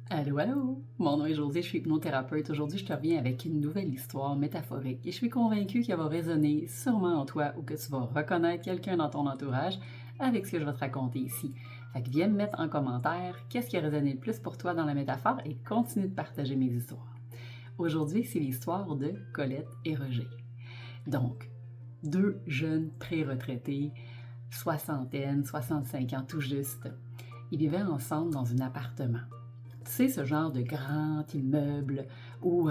Allô, allô! Mon nom est Josée, je suis hypnothérapeute. Aujourd'hui, je te reviens avec une nouvelle histoire métaphorique et je suis convaincue qu'elle va résonner sûrement en toi ou que tu vas reconnaître quelqu'un dans ton entourage avec ce que je vais te raconter ici. Fait que viens me mettre en commentaire qu'est-ce qui a résonné le plus pour toi dans la métaphore et continue de partager mes histoires. Aujourd'hui, c'est l'histoire de Colette et Roger. Donc, deux jeunes pré-retraités, soixantaine, 65 ans tout juste. Ils vivaient ensemble dans un appartement. Tu sais, ce genre de grand immeuble où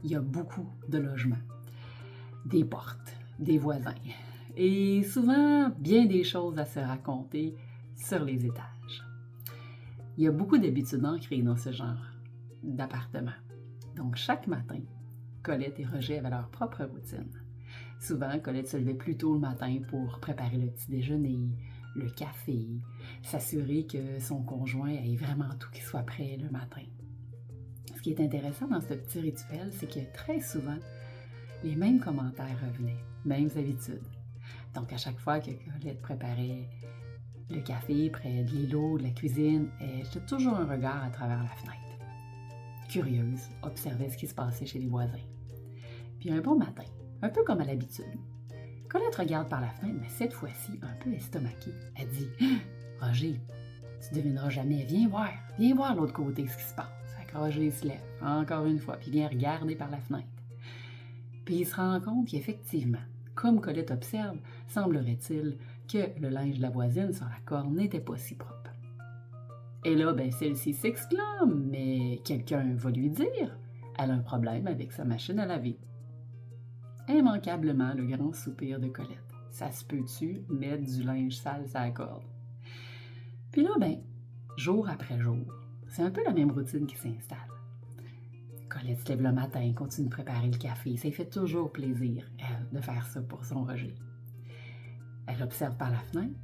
il y a beaucoup de logements, des portes, des voisins et souvent bien des choses à se raconter sur les étages. Il y a beaucoup d'habitudes ancrées dans ce genre d'appartement. Donc chaque matin, Colette et Roger avaient leur propre routine. Souvent, Colette se levait plus tôt le matin pour préparer le petit déjeuner, le café, s'assurer que son conjoint ait vraiment tout qui soit prêt le matin. Ce qui est intéressant dans ce petit rituel, c'est que très souvent, les mêmes commentaires revenaient, mêmes habitudes. Donc à chaque fois que Colette préparait le café près de l'îlot, de la cuisine, elle jetait toujours un regard à travers la fenêtre. Curieuse, observait ce qui se passait chez les voisins. Puis un bon matin, un peu comme à l'habitude, Colette regarde par la fenêtre, mais cette fois-ci un peu estomaquée. Elle dit « Roger, tu devineras jamais, viens voir l'autre côté ce qui se passe. » Fait que Roger se lève, encore une fois, puis vient regarder par la fenêtre. Puis il se rend compte qu'effectivement, comme Colette observe, semblerait-il que le linge de la voisine sur la corde n'était pas si propre. Et là, celle-ci s'exclame, mais quelqu'un va lui dire, elle a un problème avec sa machine à laver. Immanquablement, le grand soupir de Colette. Ça se peut-tu mettre du linge sale sur la corde? Puis là, jour après jour, c'est un peu la même routine qui s'installe. Colette se lève le matin, continue de préparer le café. Ça lui fait toujours plaisir, elle, de faire ça pour son Roger. Elle observe par la fenêtre.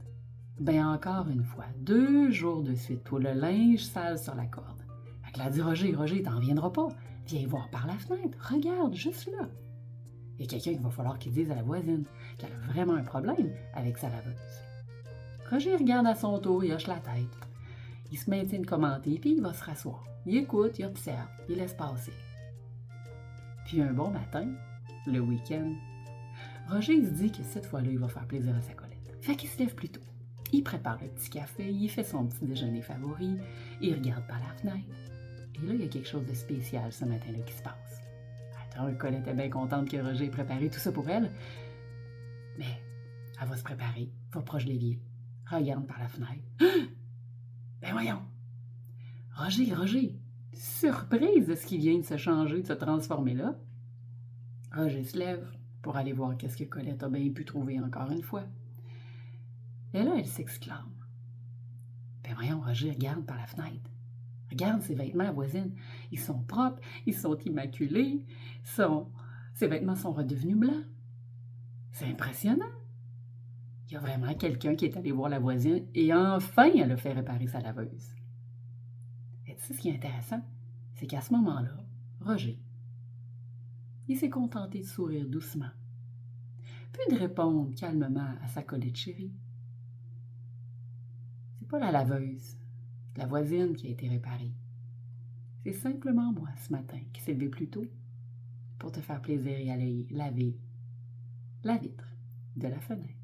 Encore une fois, 2 jours de suite pour le linge sale sur la corde. Fait que là, elle dit Roger, t'en viendras pas. Viens voir par la fenêtre. Regarde, juste là. Il y a quelqu'un qu'il va falloir qu'il dise à la voisine qu'elle a vraiment un problème avec sa laveuse. Roger regarde à son tour, il hoche la tête. Il se maintient de commenter, puis il va se rasseoir. Il écoute, il observe, il laisse passer. Puis un bon matin, le week-end, Roger se dit que cette fois-là, il va faire plaisir à sa Colette. Fait qu'il se lève plus tôt. Il prépare le petit café, il fait son petit déjeuner favori, il regarde par la fenêtre. Et là, il y a quelque chose de spécial ce matin-là qui se passe. Colette est bien contente que Roger ait préparé tout ça pour elle. Mais elle va se préparer, va proche de l'évier, regarde par la fenêtre. Voyons! Roger! Surprise de ce qui vient de se changer, de se transformer là. Roger se lève pour aller voir qu'est-ce que Colette a bien pu trouver encore une fois. Et là, elle s'exclame. Voyons, Roger, regarde par la fenêtre. Regarde ses vêtements, voisine. Ils sont propres, ils sont immaculés. Ses vêtements sont redevenus blancs. C'est impressionnant. Il y a vraiment quelqu'un qui est allé voir la voisine et enfin, elle a fait réparer sa laveuse. Et tu sais ce qui est intéressant? C'est qu'à ce moment-là, Roger, il s'est contenté de sourire doucement, puis de répondre calmement à sa Colette chérie. C'est pas la laveuse, la voisine qui a été réparée. C'est simplement moi, ce matin, qui s'est levé plus tôt pour te faire plaisir et aller laver la vitre de la fenêtre.